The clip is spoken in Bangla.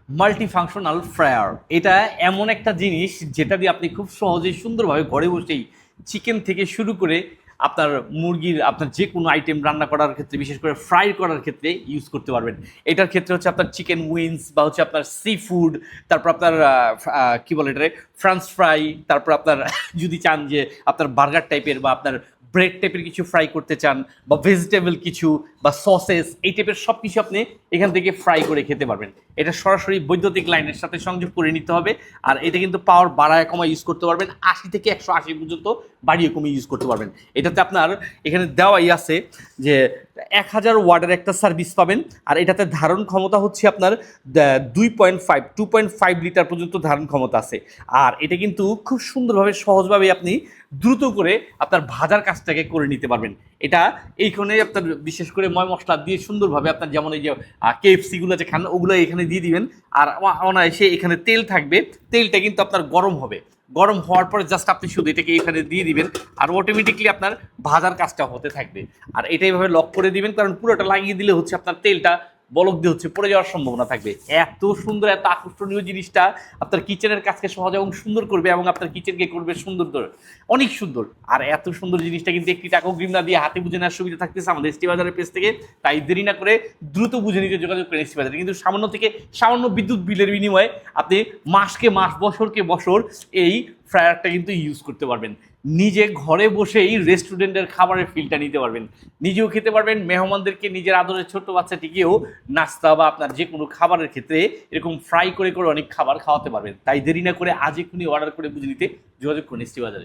মাল্টিফাংশনাল ফ্রায়ার এটা এমন একটা জিনিস যেটা দিয়ে আপনি খুব সহজেই সুন্দরভাবে ঘরে বসেই চিকেন থেকে শুরু করে আপনার মুরগির আপনার যে কোনো আইটেম রান্না করার ক্ষেত্রে বিশেষ করে ফ্রাই করার ক্ষেত্রে ইউজ করতে পারবেন। এটার ক্ষেত্রে হচ্ছে আপনার চিকেন উইংস বা হচ্ছে আপনার সি ফুড, তারপর আপনার কি বলে এটা ফ্রান্স ফ্রাই, তারপর আপনার যদি চান যে আপনার বার্গার টাইপের বা আপনার ব্রেড টাইপের কিছু ফ্রাই করতে চান বা ভেজিটেবল কিছু বা সসেস এই টাইপের সব কিছু আপনি এখান থেকে ফ্রাই করে খেতে পারবেন। এটা সরাসরি বৈদ্যুতিক লাইনের সাথে সংযোগ করে নিতে হবে। আর এটা কিন্তু পাওয়ার বাড়ায় কমা ইউজ করতে পারবেন, 80 থেকে 180 পর্যন্ত বাড়িয়ে কমে ইউজ করতে পারবেন। এটাতে আপনার এখানে দেওয়াই আছে যে 1000 ওয়াটের একটা সার্ভিস পাবেন। আর এটাতে ধারণ ক্ষমতা হচ্ছে আপনার 2.5 লিটার পর্যন্ত ধারণ ক্ষমতা আছে। আর এটা কিন্তু খুব সুন্দরভাবে সহজভাবে আপনি দ্রুত করে আপনার ভাজার কাজটাকে করে নিতে পারবেন। এটা এইখানে আপনার বিশেষ করে ময় মশলা দিয়ে সুন্দরভাবে আপনার যেমন এই যে কেএফসি গুলো যে খান ওগুলো এখানে দিয়ে দিবেন। আর অনায়াসে এখানে তেল থাকবে, তেলটা কিন্তু আপনার গরম হবে, গরম হওয়ার পরে জাস্ট আপনি শুধু এটাকে এখানে দিয়ে দিবেন আর অটোমেটিকলি আপনার ভাজার কাজটা হতে থাকবে। আর এটা এইভাবে লক করে দিবেন, কারণ পুরোটা লাগিয়ে দিলে হচ্ছে আপনার তেলটা বলক দিয়ে হচ্ছে পড়ে যাওয়ার সম্ভাবনা থাকবে। এত সুন্দর এত আকর্ষণীয় জিনিসটা আপনার কিচেনের কাজকে সহজ এবং সুন্দর করবে এবং আপনার কিচেনকে করবে সুন্দর, অনেক সুন্দর। আর এত সুন্দর জিনিসটা কিন্তু একটি টাকা অগ্রিম না দিয়ে হাতে বুঝে নেওয়ার সুবিধা থাকতেছে আমাদের এসটি বাজারের পেজ থেকে। তাই দেরি না করে দ্রুত বুঝে নিতে যোগাযোগ করেন এসটি বাজারে। কিন্তু সামান্য থেকে সামান্য বিদ্যুৎ বিলের বিনিময়ে আপনি মাসকে মাস বছরকে বছর এই ফ্রায়ারটা কিন্তু ইউজ করতে পারবেন। নিজে ঘরে বসেই রেস্টুরেন্টের খাবারের ফিলটা নিতে পারবেন, নিজেও খেতে পারবেন, মেহমানদেরকে নিজের আদরের ছোট্ট বাচ্চাটিকেও নাস্তা বা আপনার যে কোনো খাবারের ক্ষেত্রে এরকম ফ্রাই করে করে অনেক খাবার খাওয়াতে পারবেন। তাই দেরি না করে আজ এক্ষুনি অর্ডার করে বুঝে নিতে যোগাযোগ করুন এসটি বাজারে।